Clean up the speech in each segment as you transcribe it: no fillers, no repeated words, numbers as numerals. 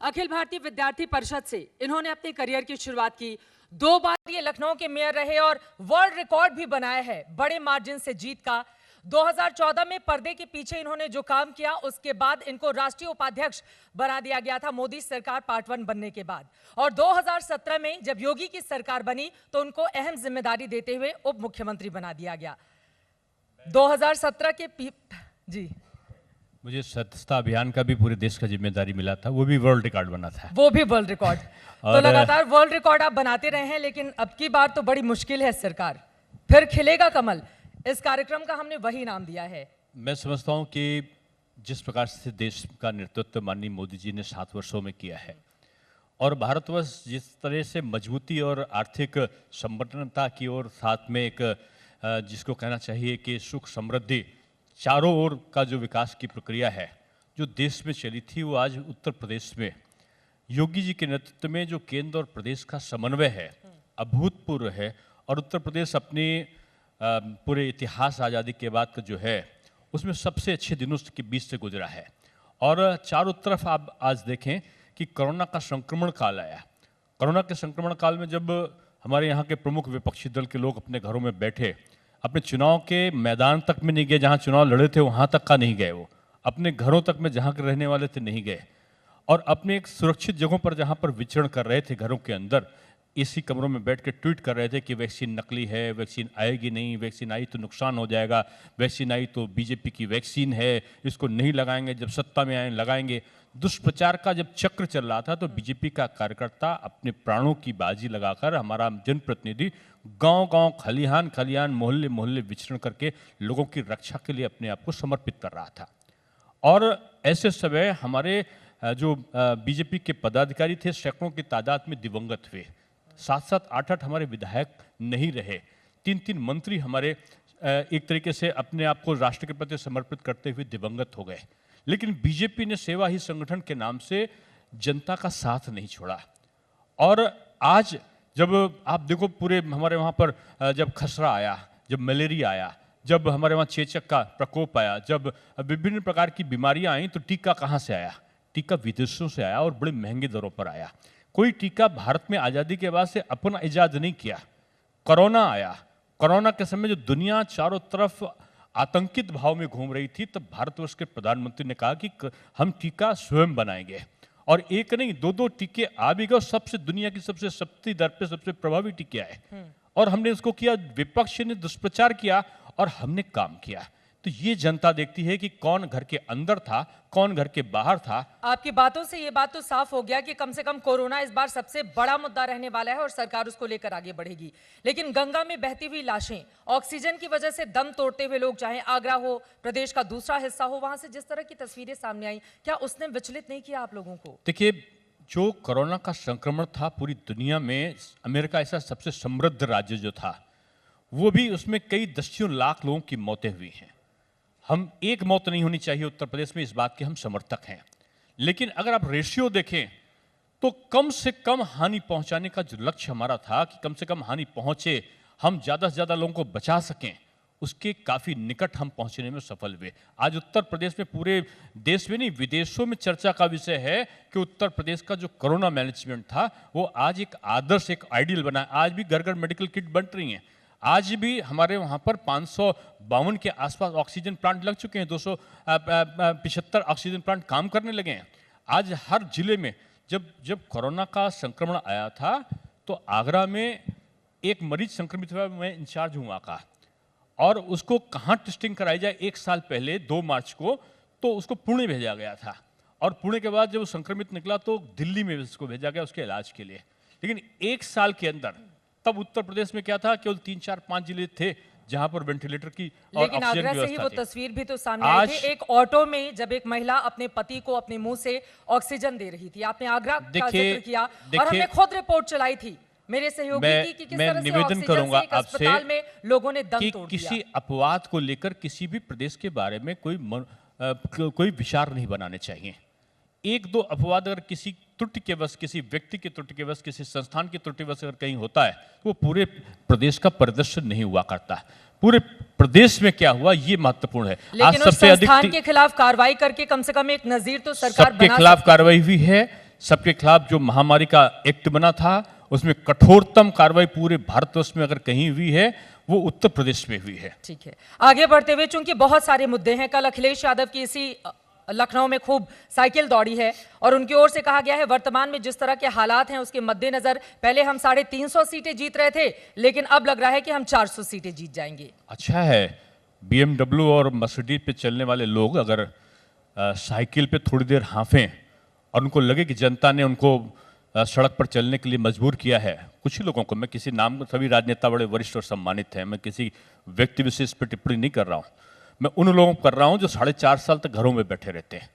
अखिल भारतीय विद्यार्थी परिषद से इन्होंने अपने करियर की शुरुआत की। 2 बार ये लखनऊ के मेयर रहे और वर्ल्ड रिकॉर्ड भी बनाया है बड़े मार्जिन से जीत का। 2014 में पर्दे के पीछे इन्होंने जो काम किया, उसके बाद इनको राष्ट्रीय उपाध्यक्ष बना दिया गया था मोदी सरकार पार्ट 1 बनने के बाद। और 2017 में जब योगी की सरकार बनी तो उनको अहम जिम्मेदारी देते हुए उप मुख्यमंत्री बना दिया गया। 2017 के जी मुझे सदस्यता अभियान का भी पूरे देश का जिम्मेदारी मिला था, वो भी वर्ल्ड रिकॉर्ड बना था। वो भी वर्ल्ड रिकॉर्ड। तो लगातार वर्ल्ड रिकॉर्ड आप बनाते रहे हैं, लेकिन अब की बार तो बड़ी मुश्किल है सरकार, फिर खिलेगा कमल। इस कार्यक्रम का हमने वही नाम दिया है। मैं समझता हूं कि जिस प्रकार से देश का नेतृत्व माननीय मोदी जी ने 7 वर्षों में किया है और भारतवर्ष जिस तरह से मजबूती और आर्थिक संपन्नता की ओर, साथ में एक जिसको कहना चाहिए कि सुख समृद्धि चारों ओर का जो विकास की प्रक्रिया है जो देश में चली थी, वो आज उत्तर प्रदेश में योगी जी के नेतृत्व में जो केंद्र और प्रदेश का समन्वय है अभूतपूर्व है। और उत्तर प्रदेश अपने पूरे इतिहास आज़ादी के बाद का जो है उसमें सबसे अच्छे दिनों के बीच से गुजरा है। और चारों तरफ आप आज देखें कि कोरोना का संक्रमण काल आया। कोरोना के संक्रमण काल में जब हमारे यहाँ के प्रमुख विपक्षी दल के लोग अपने घरों में बैठे, अपने चुनाव के मैदान तक में नहीं गए, जहाँ चुनाव लड़े थे वहाँ तक का नहीं गए, वो अपने घरों तक में जहाँ के रहने वाले थे नहीं गए, और अपने एक सुरक्षित जगहों पर जहाँ पर विचरण कर रहे थे घरों के अंदर एसी कमरों में बैठ के ट्वीट कर रहे थे कि वैक्सीन नकली है, वैक्सीन आएगी नहीं, वैक्सीन आई तो नुकसान हो जाएगा, वैक्सीन आई तो बीजेपी की वैक्सीन है, इसको नहीं लगाएंगे, जब सत्ता में आए लगाएंगे। दुष्प्रचार का जब चक्र चल रहा था तो बीजेपी का कार्यकर्ता अपने प्राणों की बाजी लगाकर, हमारा जनप्रतिनिधि गांव-गांव, खलिहान-खलिहान, मोहल्ले-मोहल्ले विचरण करके लोगों की रक्षा के लिए अपने आप को समर्पित कर रहा था। और ऐसे समय हमारे जो बीजेपी के पदाधिकारी थे सैकड़ों की तादाद में दिवंगत हुए। 7-7, 8-8 हमारे विधायक नहीं रहे, 3-3 मंत्री हमारे एक तरीके से अपने आप को राष्ट्र के प्रति समर्पित करते हुए दिवंगत हो गए। लेकिन बीजेपी ने सेवा ही संगठन के नाम से जनता का साथ नहीं छोड़ा। और आज जब आप देखो पूरे हमारे वहाँ पर जब खसरा आया, जब मलेरिया आया, जब हमारे वहाँ चेचक का प्रकोप आया, जब विभिन्न प्रकार की बीमारियाँ आई, तो टीका कहाँ से आया? टीका विदेशों से आया और बड़े महंगे दरों पर आया। कोई टीका भारत में आज़ादी के बाद से अपना इजाद नहीं किया। कोरोना आया, कोरोना के समय जो दुनिया चारों तरफ आतंकित भाव में घूम रही थी, तब भारतवर्ष के प्रधानमंत्री ने कहा कि हम टीका स्वयं बनाएंगे। और एक नहीं 2-2 टीके आ भी गए, सबसे दुनिया की सबसे सस्ती दर पे सबसे प्रभावी टीके आए। और हमने इसको किया, विपक्ष ने दुष्प्रचार किया और हमने काम किया। तो ये जनता देखती है कि कौन घर के अंदर था, कौन घर के बाहर था। आपकी बातों से ये बात तो साफ हो गया कि कम से कम कोरोना इस बार सबसे बड़ा मुद्दा रहने वाला है और सरकार उसको लेकर आगे बढ़ेगी। लेकिन गंगा में बहती हुई लाशें, ऑक्सीजन की वजह से दम तोड़ते हुए लोग, चाहे आगरा हो, प्रदेश का दूसरा हिस्सा हो, वहां से जिस तरह की तस्वीरें सामने आई, क्या उसने विचलित नहीं किया आप लोगों को? देखिए, जो कोरोना का संक्रमण था पूरी दुनिया में, अमेरिका ऐसा सबसे समृद्ध राज्य जो था, वो भी उसमें कई दसियों लाख लोगों की मौतें हुई हैं। हम एक मौत नहीं होनी चाहिए उत्तर प्रदेश में, इस बात के हम समर्थक हैं। लेकिन अगर आप रेशियो देखें तो कम से कम हानि पहुंचाने का जो लक्ष्य हमारा था कि कम से कम हानि पहुंचे, हम ज़्यादा से ज़्यादा लोगों को बचा सकें, उसके काफ़ी निकट हम पहुंचने में सफल हुए। आज उत्तर प्रदेश में, पूरे देश में नहीं विदेशों में चर्चा का विषय है कि उत्तर प्रदेश का जो कोरोना मैनेजमेंट था वो आज एक आदर्श, एक आइडियल बना है। आज भी घर घर मेडिकल किट बंट रही हैं। आज भी हमारे वहाँ पर 552 के आसपास ऑक्सीजन प्लांट लग चुके हैं, 275 ऑक्सीजन प्लांट काम करने लगे हैं। आज हर जिले में जब कोरोना का संक्रमण आया था तो आगरा में एक मरीज संक्रमित हुआ, मैं इंचार्ज हूँ वहाँ का, और उसको कहाँ टेस्टिंग कराई जाए, 1 साल पहले 2 मार्च को तो उसको पुणे भेजा गया था। और पुणे के बाद जब वो संक्रमित निकला तो दिल्ली में उसको भेजा गया उसके इलाज के लिए। लेकिन 1 साल के अंदर तब उत्तर प्रदेश में क्या था, केवल 3-4-5 जिले थे जहां पर वेंटिलेटर की और लेकिन आगरा से ही वो तस्वीर भी तो सामने आई थी, एक ऑटो में जब एक महिला अपने पति को अपने मुंह से ऑक्सीजन दे रही थी। आपने आगरा का जिक्र किया और हमने खुद रिपोर्ट चलाई थी मेरे सहयोगी की कि किस तरह से निवेदन करूंगा आपसे में लोगों ने दम तोड़ दिया। किसी अपवाद को लेकर किसी भी प्रदेश के बारे में कोई विचार नहीं बनाने चाहिए। 1-2 अपवाद अगर किसी त्रुटि के वश, किसी व्यक्ति की त्रुटि के वश, किसी संस्थान की त्रुटि वश अगर कहीं होता है तो वो पूरे प्रदेश का प्रदर्शन नहीं हुआ करता। पूरे प्रदेश में क्या हुआ ये महत्वपूर्ण है। लेकिन उस संस्थान के खिलाफ कार्रवाई करके कम से कम एक नजीर तो सरकार सबके खिलाफ कार्रवाई हुई है। सबके खिलाफ जो महामारी का एक्ट बना था उसमें कठोरतम कार्रवाई पूरे भारतवर्ष में अगर कहीं हुई है वो उत्तर प्रदेश में हुई है। ठीक है, आगे बढ़ते हुए चूंकि बहुत सारे मुद्दे हैं, कल अखिलेश यादव की इसी लखनऊ में खूब साइकिल दौड़ी है और उनकी ओर से कहा गया है वर्तमान में जिस तरह के हालात हैं उसके मद्देनजर पहले हम 350 सीटें जीत रहे थे, लेकिन अब लग रहा है कि हम 400 सीटें जीत जाएंगे। अच्छा है, BMW और मर्सिडीज पे चलने वाले लोग अगर साइकिल पे थोड़ी देर हाँफें और उनको लगे कि जनता ने उनको सड़क पर चलने के लिए मजबूर किया है, कुछ ही लोगों को, मैं किसी नाम, सभी राजनेता बड़े वरिष्ठ और सम्मानित हैं, मैं किसी व्यक्ति विशेष पर टिप्पणी नहीं कर रहा हूँ, मैं उन लोगों को कर रहा हूँ जो 4.5 साल तक घरों में बैठे रहते हैं।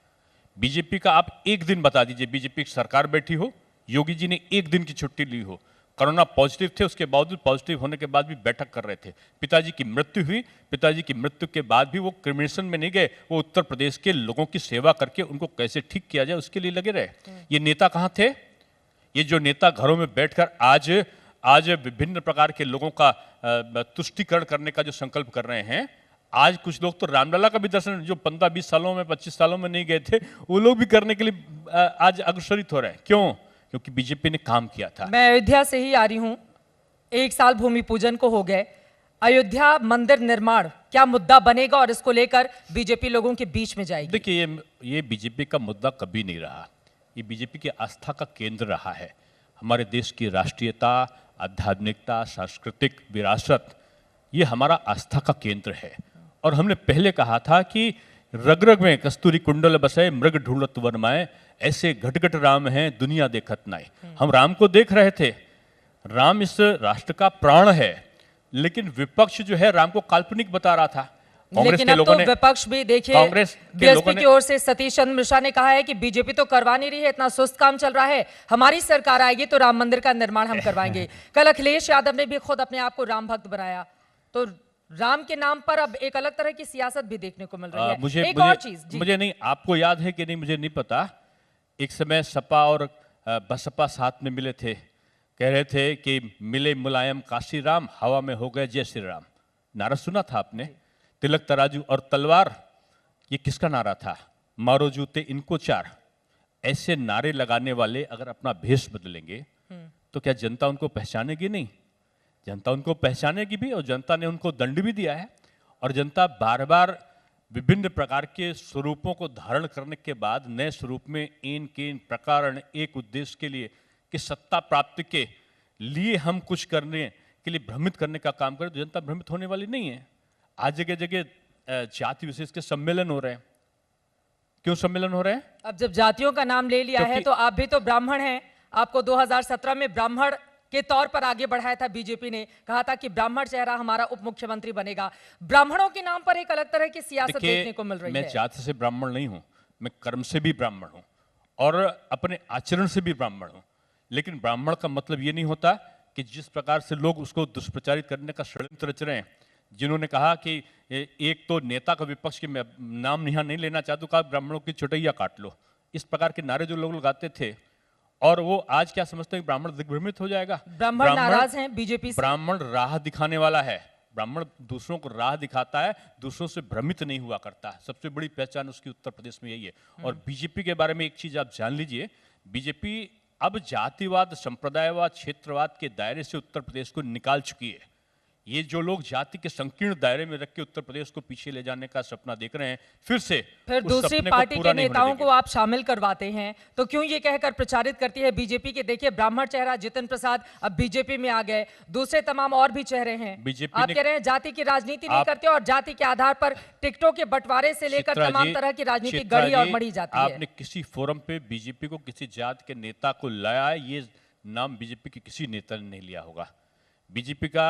बीजेपी का आप एक दिन बता दीजिए, बीजेपी की सरकार बैठी हो, योगी जी ने एक दिन की छुट्टी ली हो, कोरोना पॉजिटिव थे, उसके बावजूद पॉजिटिव होने के बाद भी बैठक कर रहे थे, पिताजी की मृत्यु हुई, पिताजी की मृत्यु के बाद भी वो क्रिमिनेशन में नहीं गए, वो उत्तर प्रदेश के लोगों की सेवा करके उनको कैसे ठीक किया जाए उसके लिए लगे रहे। ये नेता कहाँ थे? ये जो नेता घरों में बैठकर आज विभिन्न प्रकार के लोगों का तुष्टीकरण करने का जो संकल्प कर रहे हैं, आज कुछ लोग तो रामलला का भी दर्शन जो 15-20 सालों में 25 सालों में नहीं गए थे, वो लोग भी करने के लिए आज अग्रसरित हो रहे हैं। क्यों? क्योंकि बीजेपी ने काम किया था। मैं अयोध्या से ही आ रही हूँ, 1 साल भूमि पूजन को हो गए, अयोध्या मंदिर निर्माण क्या मुद्दा बनेगा और इसको लेकर बीजेपी लोगों के बीच में जाएगी? देखिए, ये बीजेपी का मुद्दा कभी नहीं रहा, ये बीजेपी की आस्था का केंद्र रहा है। हमारे देश की राष्ट्रीयता, आध्यात्मिकता, सांस्कृतिक विरासत, ये हमारा आस्था का केंद्र है। और हमने पहले कहा था कि रग रग में कस्तूरी कुंडल बसे, मृग ढूंढत वन माए, ऐसे घट घट राम हैं दुनिया देखत नाय। हम राम को देख रहे थे, राम इस राष्ट्र का प्राण है, लेकिन विपक्ष जो है राम को काल्पनिक बता रहा था। लेकिन अब तो विपक्ष भी देखिए, कांग्रेस बीएसपी की ओर से सतीश चंद्र मिश्रा ने कहा है कि बीजेपी तो करवा नहीं रही है, इतना सुस्त काम चल रहा है, हमारी सरकार आएगी तो राम मंदिर का निर्माण हम करवाएंगे। कल अखिलेश यादव ने भी खुद अपने आप को राम भक्त बनाया, तो राम के नाम पर अब एक अलग तरह की सियासत भी देखने को मिल रही है। एक और चीज मुझे नहीं, आपको याद है कि नहीं मुझे नहीं पता, एक समय सपा और बसपा साथ में मिले थे, कह रहे थे कि मिले मुलायम काशी राम, हवा में हो गए जय श्री राम। नारा सुना था आपने? तिलक तराजू और तलवार, ये किसका नारा था? मारो जूते इनको चार। ऐसे नारे लगाने वाले अगर अपना भेष बदलेंगे तो क्या जनता उनको पहचानेगी? नहीं, जनता उनको पहचानेगी भी, और जनता ने उनको दंड भी दिया है। और जनता बार बार विभिन्न प्रकार के स्वरूपों को धारण करने के बाद नए स्वरूप में इन के प्रकार एक उद्देश्य के लिए कि सत्ता प्राप्ति के लिए हम कुछ करने के लिए भ्रमित करने का काम करें, तो जनता भ्रमित होने वाली नहीं है। आज जगह जगह जाति विशेष के सम्मेलन हो रहे हैं। क्यों सम्मेलन हो रहे हैं? अब जब जातियों का नाम ले लिया है तो आप भी तो ब्राह्मण हैं, आपको 2017 में ब्राह्मण के तौर पर आगे बढ़ाया था बीजेपी ने, कहा था कि ब्राह्मण चेहरा हमारा उप मुख्यमंत्री बनेगा। ब्राह्मणों के नाम पर एक अलग तरह की सियासत देखने को मिल रही है। मैं जाति से ब्राह्मण नहीं हूं, मैं कर्म से भी ब्राह्मण हूं और अपने आचरण से भी ब्राह्मण हूं। लेकिन ब्राह्मण का मतलब ये नहीं होता कि जिस प्रकार से लोग उसको दुष्प्रचारित करने का षड्यंत्र रच रहे हैं, जिन्होंने कहा कि एक तो नेता का विपक्ष के नाम यहाँ नहीं लेना चाहता, कहा ब्राह्मणों की चुटैया काट लो, इस प्रकार के नारे जो लोग लगाते थे, और वो आज क्या समझते हैं ब्राह्मण दिग्भ्रमित हो जाएगा। ब्राह्मण नाराज हैं बीजेपी से। ब्राह्मण राह दिखाने वाला है, ब्राह्मण दूसरों को राह दिखाता है, दूसरों से भ्रमित नहीं हुआ करता है। सबसे बड़ी पहचान उसकी उत्तर प्रदेश में यही है। और बीजेपी के बारे में एक चीज आप जान लीजिए, बीजेपी अब जातिवाद, संप्रदायवाद, क्षेत्रवाद के दायरे से उत्तर प्रदेश को निकाल चुकी है। ये जो लोग जाति के संकीर्ण दायरे में रख के उत्तर प्रदेश को पीछे ले जाने का सपना देख रहे हैं, फिर दूसरी पार्टी के नेताओं को आप शामिल करवाते हैं, तो क्यों ये कहकर प्रचारित करती है बीजेपी के देखिए ब्राह्मण चेहरा जितिन प्रसाद अब बीजेपी में आ गए, दूसरे तमाम और भी चेहरे हैं। आप कह रहे हैं जाति की राजनीति नहीं करते और जाति के आधार पर टिकटों के बंटवारे से लेकर तमाम तरह की राजनीति गढ़ी और मढ़ी जाती है। आपने किसी फोरम पे बीजेपी को किसी जात के नेता को लाया है, ये नाम बीजेपी के किसी नेता ने नहीं लिया होगा। बीजेपी का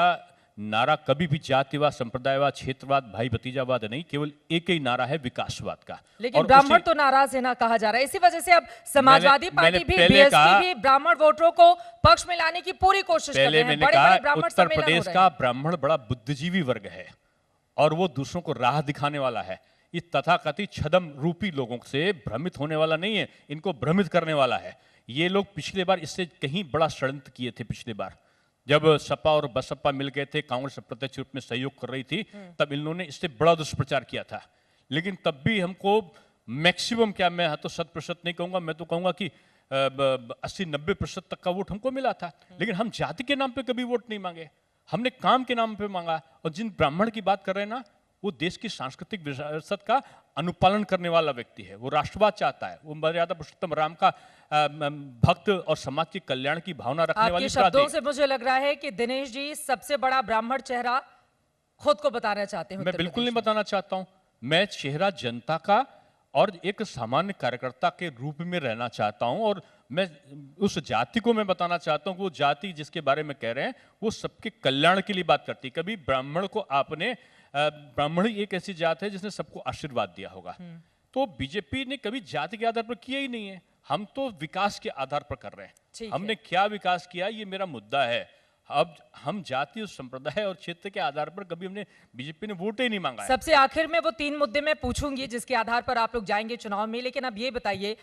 नारा कभी भी जातिवाद, संप्रदायवाद, क्षेत्रवाद, भाई भतीजावाद नहीं, केवल एक ही नारा है विकासवाद का। लेकिन ब्राह्मण तो नाराज है ना कहा जा रहा है, इसी वजह से अब समाजवादी पार्टी भी, बीएसपी भी ब्राह्मण वोटरों को पक्ष में लाने की पूरी कोशिश कर रहे हैं। बड़े-बड़े ब्राह्मण उत्तर प्रदेश का ब्राह्मण बड़ा बुद्धिजीवी वर्ग है और वो दूसरों को राह दिखाने वाला है। इस तथाकथित छदम रूपी लोगों से भ्रमित होने वाला नहीं है, इनको भ्रमित करने वाला है। ये लोग पिछले बार इससे कहीं बड़ा षड्यंत्र किए थे। पिछले बार जब सपा और बसपा मिल गए थे, कांग्रेस अप्रत्यक्ष रूप में सहयोग कर रही थी, तब इन्होंने इससे बड़ा दुष्प्रचार किया था। लेकिन तब भी हमको मैक्सिमम, क्या मैं तो 100% नहीं कहूंगा, मैं तो कहूंगा कि 80-90% तक का वोट हमको मिला था, लेकिन हम जाति के नाम पे कभी वोट नहीं मांगे, हमने काम के नाम पे मांगा। और जिन ब्राह्मण की बात कर रहे हैं ना, वो देश की सांस्कृतिक विरासत का अनुपालन करने वाला व्यक्ति है, वो राष्ट्रवाद चाहता है, वो मर्यादा पुरुषोत्तम राम का भक्त और समाज के कल्याण की भावना रखने वाली आपके शब्दों से मुझे लग रहा है कि दिनेश जी सबसे बड़ा ब्राह्मण चेहरा खुद को बताना चाहते हैं। मैं बिल्कुल नहीं बताना चाहता हूं, मैं चेहरा जनता का और एक सामान्य कार्यकर्ता के रूप में रहना चाहता हूं, और मैं उस जाति को मैं बताना चाहता हूं कि वो जाति जिसके बारे में कह रहे हैं वो सबके कल्याण के लिए बात करती है। कभी ब्राह्मण को आपने, ब्राह्मण ही एक ऐसी जात है जिसने सबको आशीर्वाद दिया होगा, तो बीजेपी ने कभी जाति के आधार पर किया ही नहीं है, हम तो विकास के आधार पर कर रहे हैं। हमने क्या विकास किया ये मेरा मुद्दा है। अब हम जाति और संप्रदाय और क्षेत्र के आधार पर कभी हमने, बीजेपी ने वोट ही नहीं मांगा है। सबसे आखिर में वो 3 मुद्दे मैं पूछूंगी जिसके आधार पर आप लोग जाएंगे चुनाव में, लेकिन अब ये बताइए,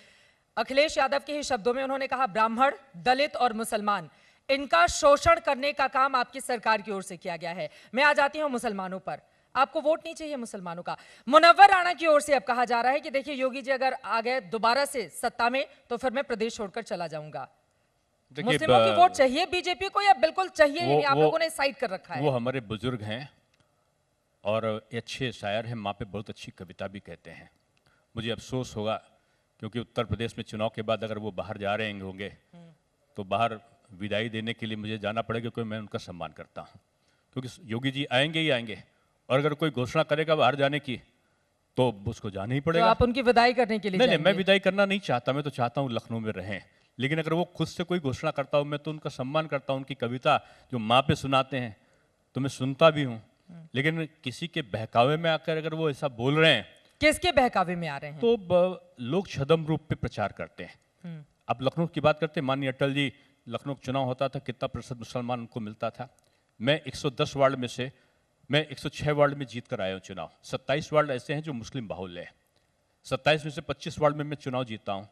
अखिलेश यादव के ही शब्दों में उन्होंने कहा ब्राह्मण, दलित और मुसलमान, इनका शोषण करने का काम आपकी सरकार की ओर से किया गया है। मैं आ जाती हूं मुसलमानों पर, आपको वोट नहीं चाहिए मुसलमानों का। मुनव्वर राणा की ओर से अब कहा जा रहा है कि देखिए योगी जी अगर आ गए दोबारा से सत्ता में तो फिर मैं प्रदेश छोड़कर चला जाऊंगा। मुस्लिमों की वोट चाहिए बीजेपी को या बिल्कुल चाहिए ही नहीं? आप लोगों ने साइड कर रखा है। वो हमारे बुजुर्ग हैं और अच्छे शायर हैं, माँ पे बहुत अच्छी कविता भी कहते हैं। मुझे अफसोस होगा क्योंकि उत्तर प्रदेश में चुनाव के बाद अगर वो बाहर जा रहे होंगे तो बाहर विदाई देने के लिए मुझे जाना पड़ेगा, क्योंकि मैं उनका सम्मान करता हूँ। क्योंकि योगी जी आएंगे ही आएंगे, और अगर कोई घोषणा करेगा बाहर जाने की तो उसको जाना ही पड़ेगा। तो आप उनकी विदाई करने के लिए नहीं, मैं विदाई करना नहीं चाहता, मैं तो चाहता हूँ लखनऊ में रहें। लेकिन अगर वो खुद से कोई घोषणा करता हूँ मैं तो उनका सम्मान करता हूँ। उनकी कविता जो माँ पे सुनाते हैं तो मैं सुनता भी हूँ, लेकिन किसी के बहकावे में आकर अगर वो ऐसा बोल रहे हैं, किसके बहकावे में आ रहे हैं? तो लोग छदम रूप पे प्रचार करते हैं। अब लखनऊ की बात करते हैं, माननीय अटल जी, लखनऊ चुनाव होता था, कितना प्रतिशत मुसलमान उनको मिलता था? मैं 110 वार्ड में से मैं 106 वार्ड में जीत कर आया हूँ चुनाव। 27 वार्ड ऐसे हैं जो मुस्लिम बाहुल्य है, 27 में से 25 वार्ड में मैं चुनाव जीता हूँ।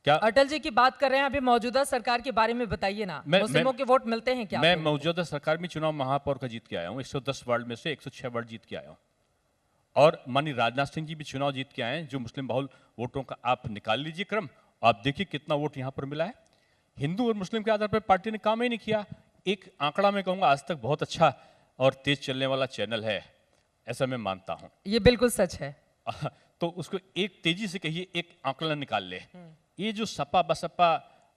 क्या अटल जी की बात कर रहे हैं? अभी मौजूदा सरकार के बारे में बताइए ना, मुस्लिमों के वोट मिलते हैं क्या? मैं मौजूदा सरकार में चुनाव महापौर का जीत के आया हूँ, 110 वार्ड में से 106 वार्ड जीत के आया हूँ। और माननीय राजनाथ सिंह जी भी चुनाव जीत के आए हैं, जो मुस्लिम बहुल वोटों का आप निकाल लीजिए क्रम, आप देखिए कितना वोट यहाँ पर मिला है। हिंदू और मुस्लिम के आधार पर पार्टी ने काम ही नहीं किया। एक आंकड़ा मैं कहूँगा आज तक बहुत अच्छा और तेज चलने वाला चैनल है, ऐसा मैं मानता हूँ। ये बिल्कुल सच है। तो उसको एक तेजी से कहिए, एक आंकलन निकाल ले। ये जो सपा बसपा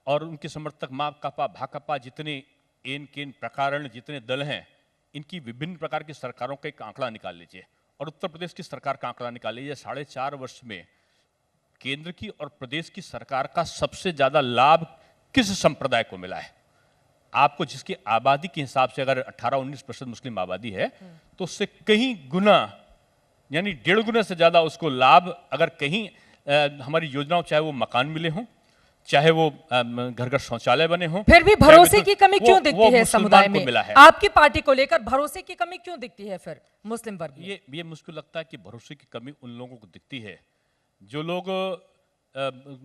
और उनके समर्थक माकपा भाकपा जितने एन केन प्रकारण जितने दल हैं, इनकी विभिन्न प्रकार की सरकारों का एक आंकड़ा निकाल लीजिए और उत्तर प्रदेश की सरकार का आंकड़ा निकाल लीजिए। 4.5 वर्ष में केंद्र की और प्रदेश की सरकार का सबसे ज्यादा लाभ किस संप्रदाय को मिला है? आपको जिसकी आबादी के हिसाब से अगर 18-19% मुस्लिम आबादी है तो उससे कहीं गुना यानी 1.5 गुना से ज्यादा उसको लाभ अगर कहीं हमारी योजनाओं, चाहे वो मकान मिले हों, चाहे वो घर घर शौचालय बने हों, फिर भी भरोसे की कमी क्यों दिखती है समुदाय में? आपकी पार्टी को लेकर भरोसे की कमी क्यों दिखती है फिर मुस्लिम वर्ग में? ये मुझको लगता है कि भरोसे की कमी उन लोगों को दिखती है जो लोग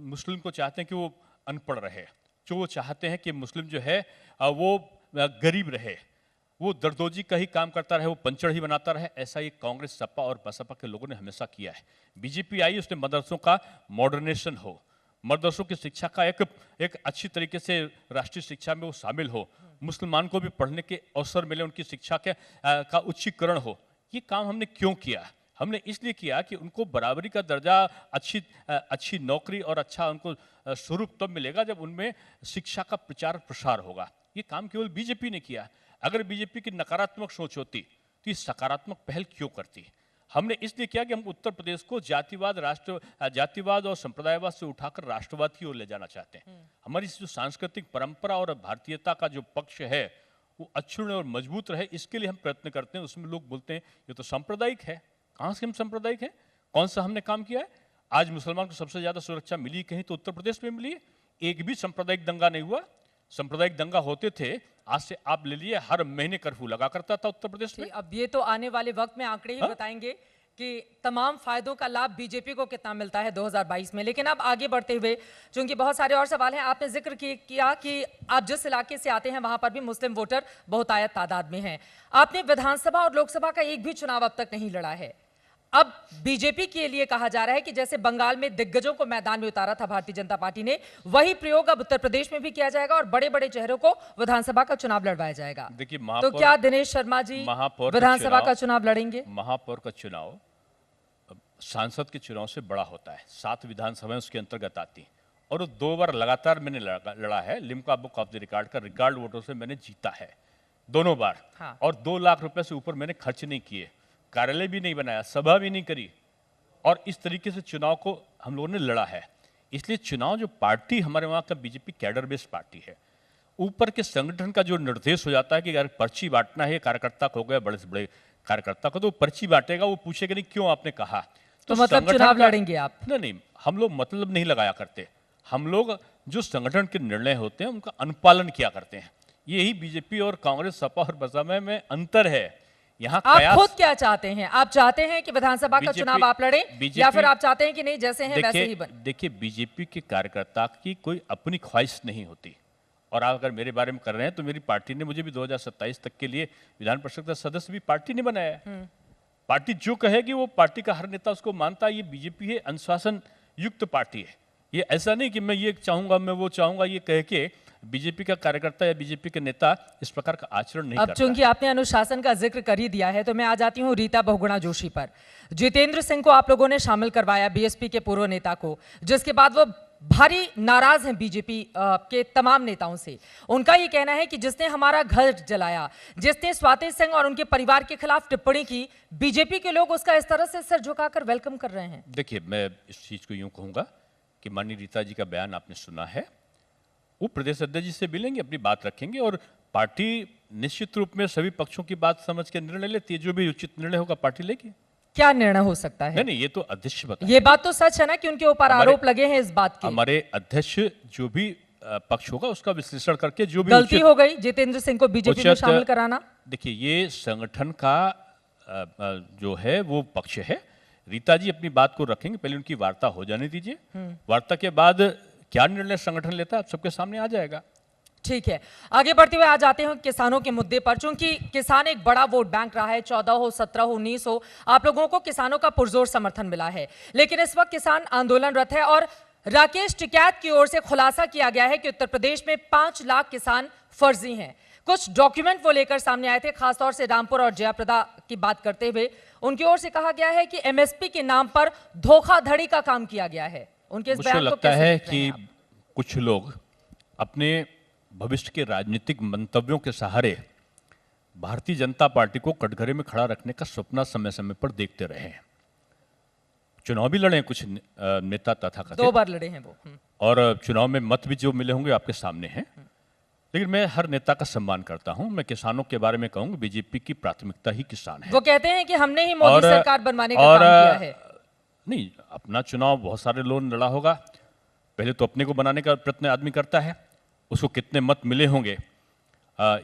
मुस्लिम को चाहते हैं कि वो अनपढ़ रहे, जो वो चाहते हैं कि मुस्लिम जो है वो गरीब रहे, वो दरदोजी का ही काम करता रहे, वो पंचड़ ही बनाता रहे। ऐसा ही कांग्रेस सपा और बसपा के लोगों ने हमेशा किया है। बीजेपी आई, उसने मदरसों का मॉडर्नेशन हो, मदरसों की शिक्षा का एक अच्छी तरीके से राष्ट्रीय शिक्षा में वो शामिल हो, मुसलमान को भी पढ़ने के अवसर मिले, उनकी शिक्षा का उच्चीकरण हो। ये काम हमने क्यों किया? हमने इसलिए किया कि उनको बराबरी का दर्जा, अच्छी नौकरी और अच्छा उनको स्वरूप तब मिलेगा जब उनमें शिक्षा का प्रचार प्रसार होगा। ये काम केवल बीजेपी ने किया। अगर बीजेपी की नकारात्मक सोच होती तो ये सकारात्मक पहल क्यों करती? हमने इसलिए किया कि हम उत्तर प्रदेश को जातिवाद और संप्रदायवाद से उठाकर राष्ट्रवाद की ओर ले जाना चाहते हैं। हमारी जो सांस्कृतिक परंपरा और भारतीयता का जो पक्ष है वो अक्षुण्ण और मजबूत रहे, इसके लिए हम प्रयत्न करते हैं। उसमें लोग बोलते हैं ये तो सांप्रदायिक है। कहाँ से हम सांप्रदायिक हैं? कौन सा हमने काम किया है? आज मुसलमान को सबसे ज्यादा सुरक्षा मिली कहीं तो उत्तर प्रदेश में मिली है। एक भी सांप्रदायिक दंगा नहीं हुआ। सांप्रदायिक दंगा होते थे, आज से आप ले लिए, हर महीने कर्फ्यू लगा करता था उत्तर प्रदेश में। अब ये तो आने वाले वक्त में आंकड़े ही बताएंगे कि तमाम फायदों का लाभ बीजेपी को कितना मिलता है 2022 में। लेकिन अब आगे बढ़ते हुए, चूंकि बहुत सारे और सवाल हैं, आपने जिक्र किया कि आप जिस इलाके से आते हैं वहां पर भी मुस्लिम वोटर बहुतायत तादाद में हैं। आपने विधानसभा और लोकसभा का एक भी चुनाव अब तक नहीं लड़ा है। अब बीजेपी के लिए कहा जा रहा है कि जैसे बंगाल में दिग्गजों को मैदान में उतारा था भारतीय जनता पार्टी ने, वही प्रयोग अब उत्तर प्रदेश में भी किया जाएगा और बड़े बड़े चेहरों को विधानसभा का चुनाव लड़वाया जाएगा। देखिए, तो क्या दिनेश शर्मा जी विधानसभा का चुनाव लड़ेंगे? महापौर का चुनाव सांसद के चुनाव से बड़ा होता है। 7 विधानसभाएं उसके अंतर्गत आती हैं और वो 2 बार लगातार मैंने लड़ा है। Limca book of the record का रिकॉर्ड वोटों से मैंने जीता है दोनों बार। हाँ। और 2 लाख रुपए से ऊपर मैंने खर्च नहीं किए, कार्यालय भी नहीं बनाया, सभा भी नहीं करी, और इस तरीके से चुनाव को हम लोगों ने लड़ा है। इसलिए चुनाव जो पार्टी हमारे वहाँ का बीजेपी कैडर बेस्ड पार्टी है, ऊपर के संगठन का जो निर्देश हो जाता है कि अगर पर्ची बांटना है कार्यकर्ता को, हो गया बड़े से बड़े कार्यकर्ता को, तो वो पर्ची बांटेगा, वो पूछेगा नहीं क्यों आपने कहा। तो मतलब चुनाव लड़ेंगे आप? नहीं, हम लोग मतलब नहीं लगाया करते। हम लोग जो संगठन के निर्णय होते हैं उनका अनुपालन किया करते हैं। यही बीजेपी और कांग्रेस, सपा और बसपा में अंतर है। यहाँ आप खुद क्या चाहते हैं? आप चाहते हैं कि विधानसभा का चुनाव आप लड़े, या फिर आप चाहते हैं कि नहीं जैसे हैं वैसे ही बने? देखिए, बीजेपी के कार्यकर्ता की कोई अपनी ख्वाहिश नहीं होती। और आप अगर मेरे बारे में कर रहे हैं तो मेरी पार्टी ने मुझे भी 2027 तक के लिए विधान परिषद का सदस्य भी पार्टी ने बनाया है। पार्टी जो कहेगी वो पार्टी का हर नेता उसको मानता है। ये बीजेपी है, अनुशासन युक्त पार्टी है। ये ऐसा नहीं कि मैं ये चाहूंगा, मैं वो चाहूंगा, ये कह के बीजेपी का कार्यकर्ता या बीजेपी के नेता इस प्रकार का आचरण नहीं करता। अब चूंकि आपने अनुशासन का जिक्र कर ही दिया है तो मैं आ जाती हूँ रीता बहुगुणा जोशी पर। जितेंद्र सिंह को आप लोगों ने शामिल करवाया, बीएसपी के पूर्व नेता को, जिसके बाद वो भारी नाराज हैं बीजेपी के तमाम नेताओं से। उनका ये कहना है कि जिसने हमारा घर जलाया, जिसने स्वाति सिंह और उनके परिवार के खिलाफ टिप्पणी की, बीजेपी के लोग उसका इस तरह से सर झुकाकर वेलकम कर रहे हैं। देखिए, मैं इस चीज को यूं कहूंगा कि माननीय रीता जी का बयान आपने सुना है, वो प्रदेश अध्यक्ष जी से मिलेंगे, अपनी बात रखेंगे और पार्टी निश्चित रूप में सभी पक्षों की बात समझ के निर्णय लेती है। जो भी उचित निर्णय होगा पार्टी लेगी। क्या निर्णय हो सकता है? नहीं, ये तो अध्यक्ष बताएं। ये बात तो सच है ना कि उनके ऊपर आरोप लगे हैं इस बात के। हमारे अध्यक्ष जो भी पक्ष होगा उसका विश्लेषण करके जो भी गलती हो गई जितेंद्र सिंह को बीजेपी में शामिल कराना। देखिए, ये संगठन का जो है वो पक्ष है। रीता जी अपनी बात को रखेंगे, पहले उनकी वार्ता हो जाने दीजिए। वार्ता के बाद क्या निर्णय संगठन लेता है सबके सामने आ जाएगा। ठीक है, आगे बढ़ते हुए आ जाते हैं किसानों के मुद्दे पर। चूंकि किसान एक बड़ा वोट बैंक रहा है, 14 हो, 17 हो, 19 हो, आप लोगों को किसानों का पुरजोर समर्थन मिला है। लेकिन इस वक्त किसान आंदोलनरत है और राकेश टिकैत की ओर से खुलासा किया गया है कि उत्तर प्रदेश में 5 लाख किसान फर्जी हैं। कुछ डॉक्यूमेंट वो लेकर सामने आए थे, खासतौर से रामपुर और जयाप्रदा की बात करते हुए उनकी ओर से कहा गया है कि एमएसपी के नाम पर धोखाधड़ी का काम किया गया है। उनके इस बयान को लगता कैसे है देख रहे हैं कि कुछ लोग अपने भविष्य के राजनीतिक मंतव्यों के सहारे भारतीय जनता पार्टी को कटघरे में खड़ा रखने का सपना समय समय पर देखते रहे हैं। चुनाव भी लड़े कुछ नेता तथा 2 बार लड़े हैं वो, और चुनाव में मत भी जो मिले होंगे आपके सामने हैं। लेकिन मैं हर नेता का सम्मान करता हूं। मैं किसानों के बारे में कहूंगा, बीजेपी की प्राथमिकता ही किसान है। वो कहते हैं कि हमने ही मोदी सरकार बनवाने का काम किया है। नहीं, अपना चुनाव बहुत सारे लोग लड़ा होगा। पहले तो अपने को बनाने का प्रयत्न आदमी करता है, उसको कितने मत मिले होंगे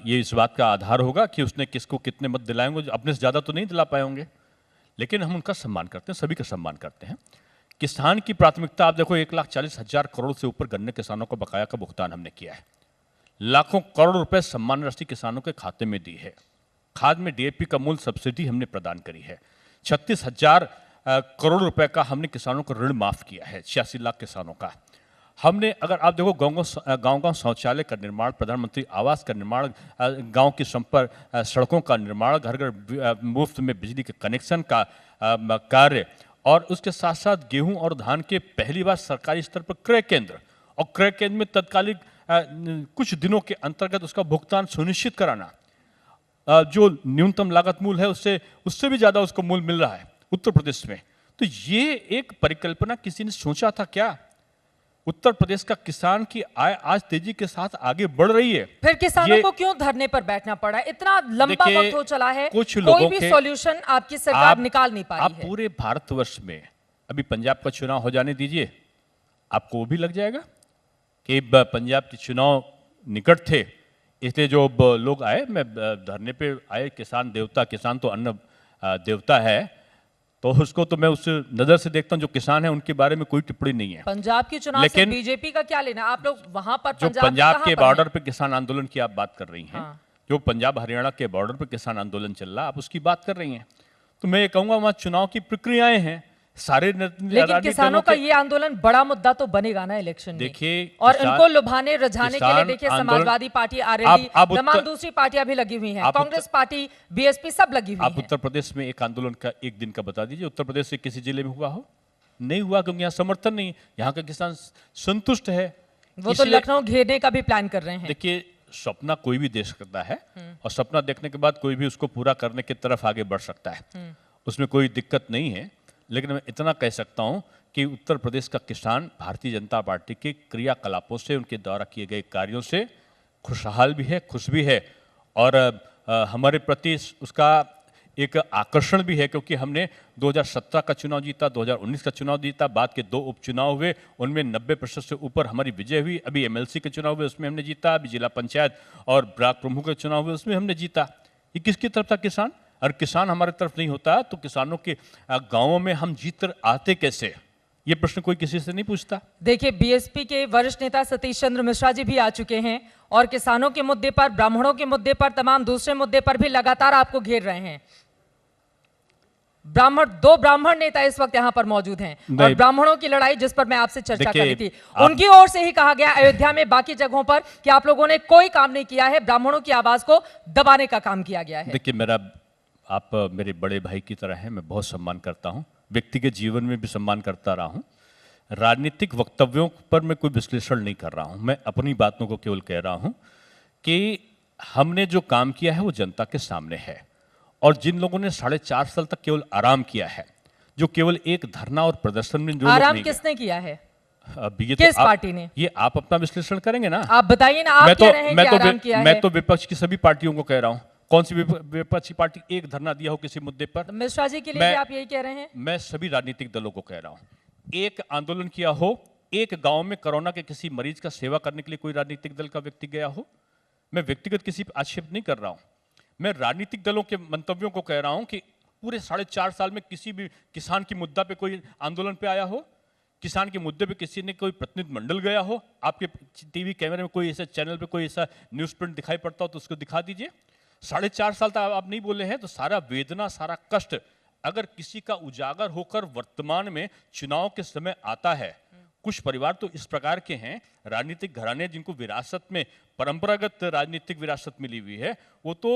ये इस बात का आधार होगा कि उसने किसको कितने मत दिलाए होंगे। अपने से ज़्यादा तो नहीं दिला पाए होंगे, लेकिन हम उनका सम्मान करते हैं, सभी का सम्मान करते हैं। किसान की प्राथमिकता आप देखो, 1,40,000 करोड़ से ऊपर गन्ने किसानों को बकाया का भुगतान हमने किया है। लाखों करोड़ रुपए सम्मान राशि किसानों के खाते में दी है। खाद में डीएपी का मूल सब्सिडी हमने प्रदान करी है। 36,000 करोड़ रुपए का हमने किसानों को ऋण माफ किया है, 86 लाख किसानों का। हमने, अगर आप देखो, गांव-गांव शौचालय का निर्माण, प्रधानमंत्री आवास का निर्माण, गांव की संपर्क सड़कों का निर्माण, घर घर मुफ्त में बिजली के कनेक्शन का कार्य, और उसके साथ साथ गेहूं और धान के पहली बार सरकारी स्तर पर क्रय केंद्र, और क्रय केंद्र में तत्कालिक कुछ दिनों के अंतर्गत उसका भुगतान सुनिश्चित कराना। जो न्यूनतम लागत मूल्य है उससे भी ज्यादा उसको मूल्य मिल रहा है उत्तर प्रदेश में। तो ये एक परिकल्पना किसी ने सोचा था क्या? उत्तर प्रदेश का किसान की आय आज तेजी के साथ आगे बढ़ रही है। फिर किसानों को क्यों धरने पर बैठना पड़ा? इतना लंबा वक्त हो चला है, कुछ कोई भी सॉल्यूशन आपकी सरकार निकाल नहीं पाई है। पूरे भारतवर्ष में अभी पंजाब का चुनाव हो जाने दीजिए, आपको वो भी लग जाएगा कि पंजाब के चुनाव निकट थे, इसलिए जो लोग आए, मैं धरने पे आए, किसान देवता, किसान तो अन्न देवता है, तो उसको तो मैं उस नजर से देखता हूं। जो किसान है उनके बारे में कोई टिप्पणी नहीं है। पंजाब के चुनाव से बीजेपी का क्या लेना? आप लोग वहां पर जो पंजाब के बॉर्डर पे किसान आंदोलन की आप बात कर रही हैं, जो पंजाब हरियाणा के बॉर्डर पे किसान आंदोलन चल रहा, आप उसकी बात कर रही हैं, तो मैं ये कहूंगा वहां चुनाव की प्रक्रियाएं हैं, सारे लेकिन राजनीतिक किसानों दलों का के। ये आंदोलन बड़ा मुद्दा तो बनेगा ना इलेक्शन में। देखिए, और किसान- इनको लुभाने रझाने के लिए किसान देखिए आंदोलन- समाजवादी पार्टी, आरएलडी, आप तमाम उत्तर- दूसरी पार्टियां भी लगी हुई हैं, आप कांग्रेस पार्टी, बीएसपी सब लगी हुई आप हैं। उत्तर प्रदेश में एक आंदोलन का एक दिन का बता दीजिए, उत्तर प्रदेश से किसी जिले में हुआ हो? नहीं हुआ, क्योंकि यहाँ समर्थन नहीं, यहाँ का किसान संतुष्ट है। वो तो इसलिए लखनऊ घेरने का भी प्लान कर रहे हैं। देखिए, सपना कोई भी देख सकता है और सपना देखने के बाद कोई भी उसको पूरा करने की तरफ आगे बढ़ सकता है, उसमें कोई दिक्कत नहीं है। लेकिन मैं इतना कह सकता हूं कि उत्तर प्रदेश का किसान भारतीय जनता पार्टी के क्रियाकलापों से, उनके द्वारा किए गए कार्यों से खुशहाल भी है, खुश भी है और हमारे प्रति उसका एक आकर्षण भी है, क्योंकि हमने 2017 का चुनाव जीता, 2019 का चुनाव जीता, बाद के 2 उपचुनाव हुए, उनमें 90% से ऊपर हमारी विजय हुई। अभी एमएलसी के चुनाव हुए, उसमें हमने जीता। अभी जिला पंचायत और ब्लॉक प्रमुख के चुनाव हुए, उसमें हमने जीता। ये किसकी तरफ था? किसान। और किसान हमारे तरफ नहीं होता तो किसानों के गाँवों में हम जीत कर आते कैसे? ये प्रश्न कोई किसी से नहीं पूछता। देखिए, बीएसपी के वरिष्ठ नेता सतीश चंद्र मिश्रा जी भी आ चुके हैं और किसानों के मुद्दे पर, ब्राह्मणों के मुद्दे पर, तमाम दूसरे मुद्दे पर भी लगातार आपको घेर रहे हैं। दो ब्राह्मण नेता इस वक्त यहां पर मौजूद हैं और ब्राह्मणों की लड़ाई जिस पर मैं आपसे चर्चा कर रही थी, उनकी ओर से ही कहा गया अयोध्या में बाकी जगहों पर कि आप लोगों ने कोई काम नहीं किया है, ब्राह्मणों की आवाज को दबाने का काम किया गया है। देखिए, आप मेरे बड़े भाई की तरह हैं, मैं बहुत सम्मान करता हूं, व्यक्तिगत जीवन में भी सम्मान करता रहा हूं। राजनीतिक वक्तव्यों पर मैं कोई विश्लेषण नहीं कर रहा हूं, मैं अपनी बातों को केवल कह रहा हूं कि हमने जो काम किया है वो जनता के सामने है। और जिन लोगों ने 4.5 साल तक केवल आराम किया है, जो केवल एक धरना और प्रदर्शन में जो आराम किसने किया है? अब ये किस तो पार्टी ने? ये आप अपना विश्लेषण करेंगे ना। आप बताइए ना, आप कह रहे हैं कि आराम किया है। मैं तो विपक्ष की सभी पार्टियों को कह रहा हूं, कौन सी विपक्षी पार्टी एक धरना दिया हो किसी मुद्दे पर? मिश्रा जी के लिए भी आप यही कह रहे हैं? मैं सभी राजनीतिक दलों को कह रहा हूं, एक आंदोलन किया हो, एक गांव में कोरोना के किसी मरीज का सेवा करने के लिए कोई राजनीतिक दल का व्यक्ति गया हो। मैं व्यक्तिगत किसी पर आक्षेप नहीं कर रहा हूं, मैं राजनीतिक दलों के मंतव्यों को कह रहा हूं कि पूरे 4.5 साल में किसी भी किसान की मुद्दा पे कोई आंदोलन पे आया हो, किसान के मुद्दे पे किसी ने कोई प्रतिनिधि मंडल गया हो, आपके टीवी कैमरे में कोई ऐसा चैनल पे कोई ऐसा न्यूज प्रिंट दिखाई पड़ता हो तो उसको दिखा दीजिए। 4.5 साल तक आप नहीं बोले हैं तो सारा वेदना, सारा कष्ट अगर किसी का उजागर होकर वर्तमान में चुनाव के समय आता है। कुछ परिवार तो इस प्रकार के हैं, राजनीतिक घराने जिनको विरासत में परंपरागत राजनीतिक विरासत मिली हुई है, वो तो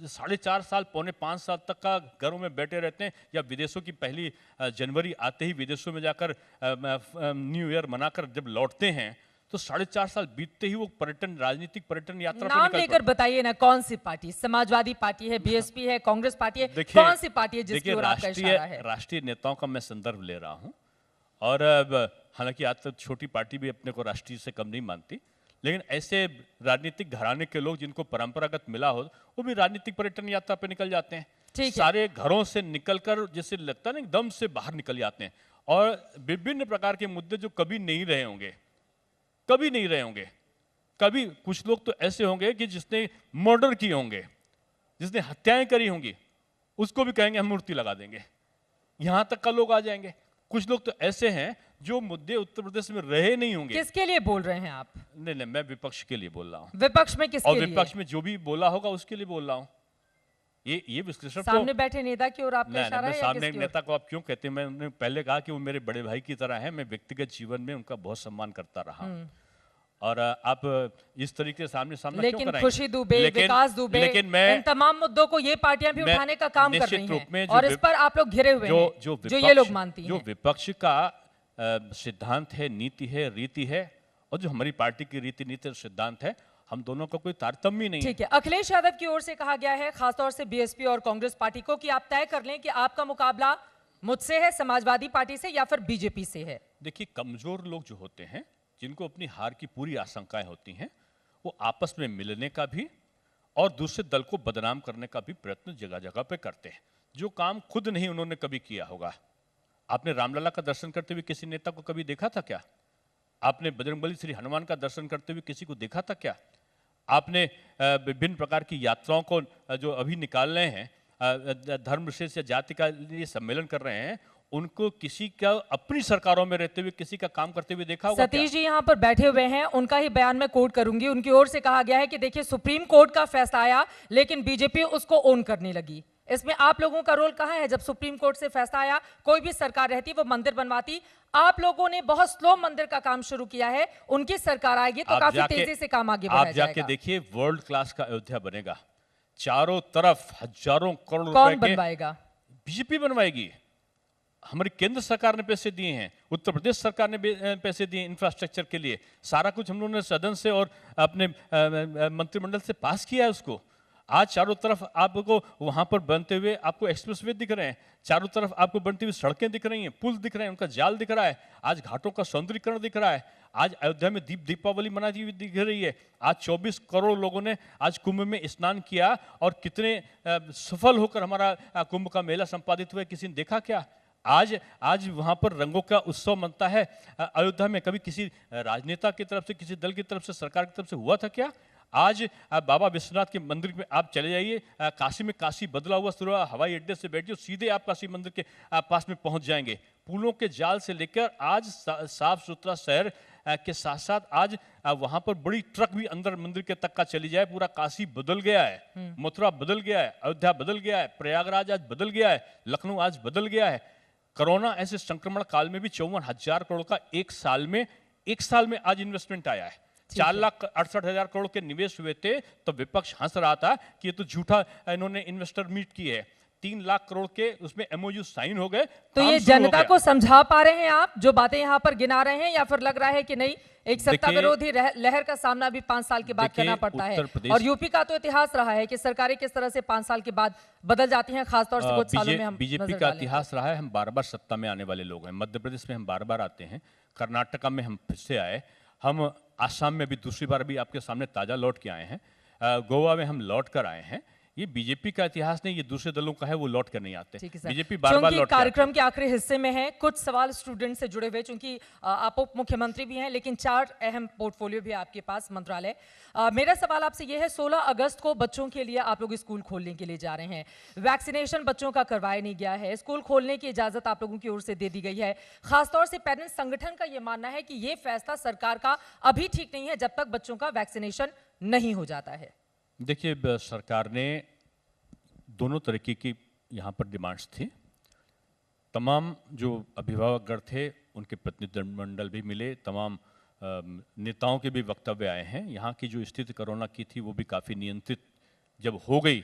4.5 साल, 4.5 साल तक का घरों में बैठे रहते हैं, या विदेशों की पहली जनवरी आते ही विदेशों में जाकर न्यू ईयर मनाकर जब लौटते हैं तो 4.5 साल बीतते ही वो पर्यटन, राजनीतिक पर्यटन यात्रा पे नाम निकल लेकर पड़ते हैं। बताइए ना, कौन सी पार्टी? समाजवादी पार्टी है, बीएसपी है, कांग्रेस पार्टी है, देखिए- कौन सी पार्टी है जिसकी ओर आपका इशारा है? राष्ट्रीय नेताओं का मैं संदर्भ ले रहा हूं और हालांकि आज तक छोटी पार्टी भी अपने को राष्ट्रीय से कम नहीं मानती, लेकिन ऐसे राजनीतिक घराने के लोग जिनको परंपरागत मिला हो वो भी राजनीतिक पर्यटन यात्रा पे निकल जाते हैं। ठीक है। सारे घरों से निकलकर जैसे लगता है ना एकदम से बाहर निकल जाते हैं और विभिन्न प्रकार के मुद्दे जो कभी नहीं रहे होंगे, कभी नहीं रहे होंगे, कभी कुछ लोग तो ऐसे होंगे कि जिसने मर्डर किए होंगे, जिसने हत्याएं करी होंगी, उसको भी कहेंगे हम मूर्ति लगा देंगे, यहां तक का लोग आ जाएंगे। कुछ लोग तो ऐसे हैं जो मुद्दे उत्तर प्रदेश में रहे नहीं होंगे। किसके लिए बोल रहे हैं आप? नहीं, मैं विपक्ष के लिए बोल रहा हूँ। विपक्ष में किसके और लिए? विपक्ष में जो भी बोला होगा उसके लिए बोल रहा हूँ। ये विश्लेषण सामने बैठे नेता की ओर आपका नहीं, इशारा मैं है या सामने किसकी ओर? नेता को आप क्यों कहते हैं? मैंने पहले कहा कि वो मेरे बड़े भाई की तरह है, मैं व्यक्तिगत जीवन में उनका बहुत सम्मान करता रहा हूं। और आप इस तरीके से सामने सामना क्यों लेकिन कराएंगे? खुशी दुबे, विकास दुबे, लेकिन मैं इन तमाम मुद्दों को ये पार्टियां भी मैं उठाने का काम कर निश्चित रही रूप में हैं जो और इस पर आप लोग घिरे हुए हैं, जो ये लोग मानती जो हैं। विपक्ष का सिद्धांत है, नीति है, रीति है, और जो हमारी पार्टी की रीति नीति और सिद्धांत है, हम दोनों का कोई तारतम्य नहीं है। ठीक है, अखिलेश यादव की ओर से कहा गया है, खासतौर से बीएसपी और कांग्रेस पार्टी को, कि आप तय कर लें कि आपका मुकाबला मुझसे है, समाजवादी पार्टी से या फिर बीजेपी से है। देखिए, कमजोर लोग जो होते हैं, जिनको अपनी हार की पूरी आशंकाएं होती हैं, वो आपस में मिलने का भी और दूसरे दल को बदनाम करने का भी प्रयत्न जगह जगह पे करते हैं, जो काम खुद नहीं उन्होंने कभी किया होगा। आपने रामलला का दर्शन करते हुए किसी नेता को कभी देखा था क्या? आपने बजरंगबली श्री हनुमान का दर्शन करते हुए किसी को देखा था क्या? आपने विभिन्न प्रकार की यात्राओं को जो अभी निकाल रहे हैं, धर्म विशेष या जाति का ये सम्मेलन कर रहे हैं, उनको किसी का अपनी सरकारों में रहते हुए किसी का काम करते हुए देखा होगा? सतीश जी यहाँ पर बैठे हुए हैं, उनका ही बयान मैं कोट करूंगी। उनकी ओर से कहा गया है कि देखिए, सुप्रीम कोर्ट का फैसला आया लेकिन बीजेपी उसको ओन करने लगी। इसमें आप लोगों का रोल कहाँ है? जब सुप्रीम कोर्ट से फैसला आया, कोई भी सरकार रहती वो मंदिर बनवाती। आप लोगों ने बहुत स्लो मंदिर का काम शुरू किया है, उनकी सरकार आएगी तो काफी तेजी से काम आगे बढ़ाया आप जाके जाएगा। देखिए, वर्ल्ड क्लास का अयोध्या बनेगा। चारों तरफ हजारों करोड़ कौन रुपए के बनवाएगा? बीजेपी बनवाएगी। हमारी केंद्र सरकार ने पैसे दिए हैं, उत्तर प्रदेश सरकार ने पैसे दिए इंफ्रास्ट्रक्चर के लिए। सारा कुछ हम लोगों ने सदन से और अपने मंत्रिमंडल से पास किया है उसको। आज चारों तरफ आपको वहां पर बनते हुए आपको एक्सप्रेसवे दिख रहे हैं, चारों तरफ आपको बनती हुई सड़कें दिख रही हैं, पुल दिख रहे हैं, उनका जाल दिख रहा है। आज घाटों का सौंदर्यीकरण दिख रहा है। आज अयोध्या में दीपावली मनाती हुई दिख रही है। आज 24 करोड़ लोगों ने आज कुंभ में स्नान किया और कितने सफल होकर हमारा कुंभ का मेला संपादित हुआ, किसी ने देखा क्या? आज वहां पर रंगों का उत्सव मनता है। अयोध्या में कभी किसी राजनेता की तरफ से, किसी दल की तरफ से, सरकार की तरफ से हुआ था क्या? आज बाबा विश्वनाथ के मंदिर में आप चले जाइए, काशी में काशी बदला हुआ सुरहा, हवाई अड्डे से बैठिए, सीधे आप काशी मंदिर के पास में पहुंच जाएंगे। पुलों के जाल से लेकर आज साफ सुथरा शहर के साथ साथ आज वहां पर बड़ी ट्रक भी अंदर मंदिर के तक का चली जाए। पूरा काशी बदल गया है, मथुरा बदल गया है, अयोध्या बदल गया है, प्रयागराज आज बदल गया है, लखनऊ आज बदल गया है। कोरोना ऐसे संक्रमण काल में भी 54,000 करोड़ का एक साल में आज इन्वेस्टमेंट आया है। 4,68,000 करोड़ के निवेश हुए थे तो विपक्ष हंस रहा था कि ये तो झूठा इन्होंने इन्वेस्टर मीट की है। 3 लाख करोड़ के उसमें एमओयू साइन हो गए। तो ये जनता को समझा पा रहे हैं आप जो बातें यहाँ पर गिना रहे हैं, या फिर लग रहा है कि नहीं एक सत्ता विरोधी लहर का सामना भी 5 साल के बाद करना पड़ता है? और यूपी का तो इतिहास रहा है कि सरकारें किस तरह से 5 साल के बाद बदल जाती हैं, खासतौर से कुछ सालों में हम बीजेपी का इतिहास रहा है। हम बार बार सत्ता में आने वाले लोग हैं। मध्य प्रदेश में हम बार बार आते हैं, कर्नाटका में हम फिर से आए, हम आसाम में भी दूसरी बार भी आपके सामने ताजा लौट के आए हैं, गोवा में हम लौट कर आए हैं। ये बीजेपी का इतिहास नहीं, ये दूसरे दलों का है, वो लौट कर नहीं आते। बीजेपी बार बार लौट कार्यक्रम के आखिरी हिस्से में है, कुछ सवाल स्टूडेंट से जुड़े हुए, चूंकि आप उप मुख्यमंत्री भी हैं लेकिन 4 अहम पोर्टफोलियो भी है आपके पास मंत्रालय। मेरा सवाल आपसे ये है, 16 अगस्त को बच्चों के लिए आप लोग स्कूल खोलने के लिए जा रहे हैं, वैक्सीनेशन बच्चों का करवाया नहीं गया है, स्कूल खोलने की इजाजत आप लोगों की ओर से दे दी गई है। खासतौर से पेरेंट्स संगठन का यह मानना है कि यह फैसला सरकार का अभी ठीक नहीं है जब तक बच्चों का वैक्सीनेशन नहीं हो जाता है। देखिए, सरकार ने दोनों तरीके की यहाँ पर डिमांड्स थी। तमाम जो अभिभावकगण थे उनके प्रतिनिधिमंडल भी मिले, तमाम नेताओं के भी वक्तव्य आए हैं। यहाँ की जो स्थिति कोरोना की थी वो भी काफ़ी नियंत्रित जब हो गई,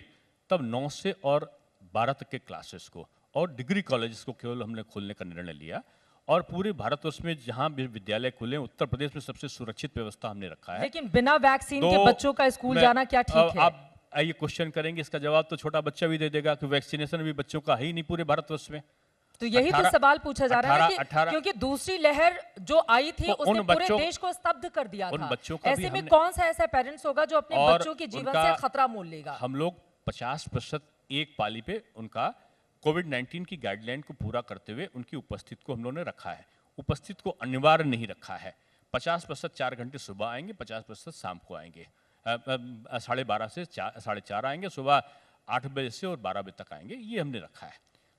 तब 9 से और 12 तक के क्लासेस को और डिग्री कॉलेजेस को केवल हमने खोलने का निर्णय लिया। और पूरे भारतवर्ष में जहां भी विद्यालय खुले, उत्तर प्रदेश में सबसे सुरक्षित व्यवस्था हमने रखा है। लेकिन बिना वैक्सीन के बच्चों का स्कूल जाना क्या ठीक है? आप ये क्वेश्चन करेंगे, इसका जवाब तो छोटा बच्चा भी दे देगा कि वैक्सीनेशन भी बच्चों का है ही नहीं पूरे भारतवर्ष में। तो यही तो सवाल पूछा जा रहा है कि क्योंकि दूसरी लहर जो आई थी उसने पूरे देश को स्तब्ध कर दिया था। ऐसे में कौन सा ऐसा पेरेंट्स होगा जो अपने बच्चों के जीवन से खतरा मोल लेगा? हम लोग 50% एक पाली पे उनका कोविड-19 की गाइडलाइन को पूरा करते हुए उनकी उपस्थिति को हम लोगों ने रखा है। उपस्थिति को अनिवार्य नहीं रखा है। 50% 4 घंटे सुबह आएंगे, 50% शाम को आएंगे। 12:30 से 4:30 आएंगे, सुबह 8 बजे से और 12 बजे तक आएंगे, ये हमने रखा है।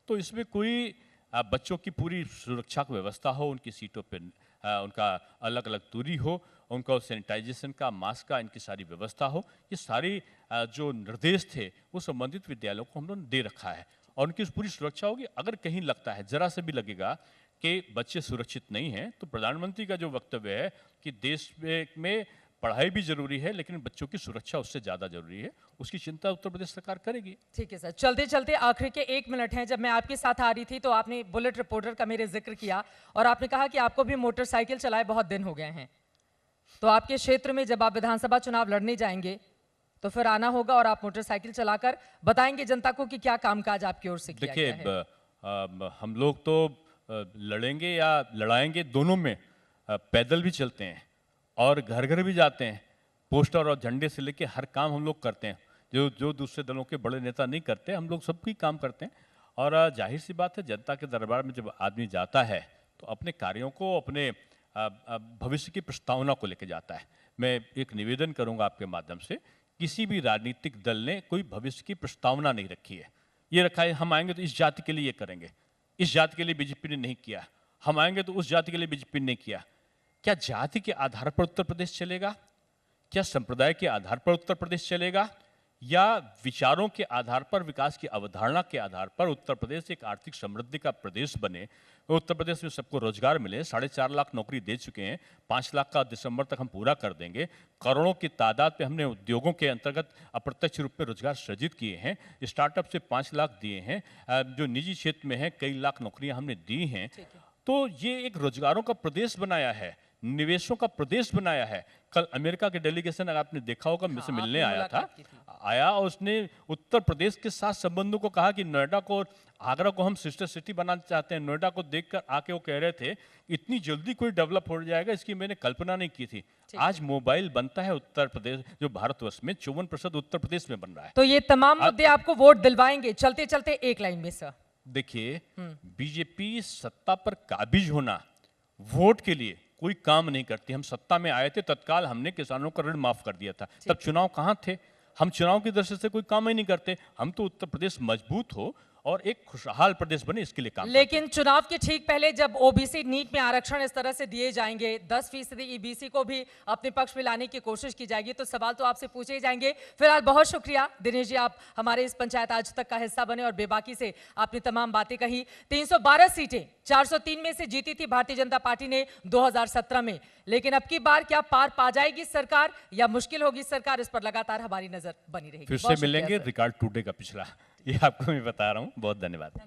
तो इसमें कोई बच्चों की पूरी सुरक्षा की व्यवस्था हो, उनकी सीटों पे उनका अलग अलग दूरी हो, उनका सैनिटाइजेशन का, मास्क का, इनकी सारी व्यवस्था हो, ये सारी जो निर्देश थे वो संबंधित विद्यालयों को हम लोगों ने दे रखा है और उनकी पूरी सुरक्षा होगी। अगर कहीं लगता है, जरा से भी लगेगा कि बच्चे सुरक्षित नहीं हैं, तो प्रधानमंत्री का जो वक्तव्य है कि देश में पढ़ाई भी जरूरी है लेकिन बच्चों की सुरक्षा उससे ज्यादा जरूरी है, उसकी चिंता उत्तर प्रदेश सरकार करेगी। ठीक है सर, चलते चलते आखिर के 1 मिनट हैं। जब मैं आपके साथ आ रही थी तो आपने बुलेट रिपोर्टर का मेरे जिक्र किया और आपने कहा कि आपको भी मोटरसाइकिल चलाए बहुत दिन हो गए हैं, तो आपके क्षेत्र में जब आप विधानसभा चुनाव लड़ने जाएंगे तो फिर आना होगा और आप मोटरसाइकिल चलाकर बताएंगे जनता को कि क्या कामकाज आपकी ओर से किया गया है। देखिए, हम लोग तो लड़ेंगे या लड़ाएंगे दोनों में, पैदल भी चलते हैं और घर घर भी जाते हैं, पोस्टर और झंडे से लेके हर काम हम लोग करते हैं जो दूसरे दलों के बड़े नेता नहीं करते, हम लोग सबकी काम करते हैं। और जाहिर सी बात है, जनता के दरबार में जब आदमी जाता है तो अपने कार्यों को, अपने भविष्य की प्रस्तावना को लेके जाता है। मैं एक निवेदन करूंगा आपके माध्यम से, किसी भी राजनीतिक दल ने कोई भविष्य की प्रस्तावना नहीं रखी है। ये रखा है हम आएंगे तो इस जाति के लिए ये करेंगे, इस जाति के लिए बीजेपी ने नहीं किया, हम आएंगे तो उस जाति के लिए बीजेपी ने नहीं किया। क्या जाति के आधार पर उत्तर प्रदेश चलेगा? क्या संप्रदाय के आधार पर उत्तर प्रदेश चलेगा? या विचारों के आधार पर, विकास की अवधारणा के आधार पर उत्तर प्रदेश एक आर्थिक समृद्धि का प्रदेश बने, उत्तर प्रदेश में सबको रोजगार मिले। 4.5 लाख नौकरी दे चुके हैं, 5 लाख का दिसंबर तक हम पूरा कर देंगे। करोड़ों की तादाद पे हमने उद्योगों के अंतर्गत अप्रत्यक्ष रूप में रोजगार सृजित किए हैं। स्टार्टअप से 5 लाख दिए हैं, जो निजी क्षेत्र में है कई लाख नौकरियां हमने दी हैं। तो ये एक रोजगारों का प्रदेश बनाया है, निवेशों का प्रदेश बनाया है। कल अमेरिका के डेलीगेशन अगर आपने देखा होगा, मुझसे मिलने आया था, और उसने उत्तर प्रदेश के साथ संबंधों को कहा कि नोएडा को और आगरा को हम सिस्टर सिटी बनाना चाहते हैं। नोएडा को देखकर आके वो कह रहे थे इतनी जल्दी कोई डेवलप हो जाएगा, इसकी मैंने कल्पना नहीं की थी। आज मोबाइल बनता है उत्तर प्रदेश, जो भारतवर्ष में 54% उत्तर प्रदेश में बन रहा है। तो ये तमाम मुद्दे आपको वोट दिलवाएंगे। चलते चलते एक लाइन में सर, देखिए, बीजेपी सत्ता पर काबिज होना वोट के लिए कोई काम नहीं करती। हम सत्ता में आए थे, तत्काल हमने किसानों का ऋण माफ कर दिया था। तब चुनाव कहाँ थे? हम चुनाव की दृष्टि से कोई काम ही नहीं करते। हम तो उत्तर प्रदेश मजबूत हो और एक खुशहाल प्रदेश बने, इसके लिए काम लेकिन चुनाव के ठीक पहले जब ओबीसी नीट में आरक्षण इस तरह से दिए जाएंगे, 10% ईबीसी को भी अपने पक्ष में लाने की कोशिश की जाएगी, तो सवाल तो आपसे पूछे ही जाएंगे। फिलहाल बहुत शुक्रिया दिनेश जी, आप हमारे इस पंचायत आज तक का हिस्सा बने और बेबाकी से आपने तमाम बातें कही। 312 सीटें 403 में से जीती थी भारतीय जनता पार्टी ने 2017 में, लेकिन अब की बार क्या पार पा जाएगी सरकार या मुश्किल होगी सरकार, इस पर लगातार हमारी नजर बनी रहेगी। फिर से मिलेंगे, रिकॉर्ड टूटेगा पिछला, ये आपको मैं बता रहा हूँ। बहुत धन्यवाद।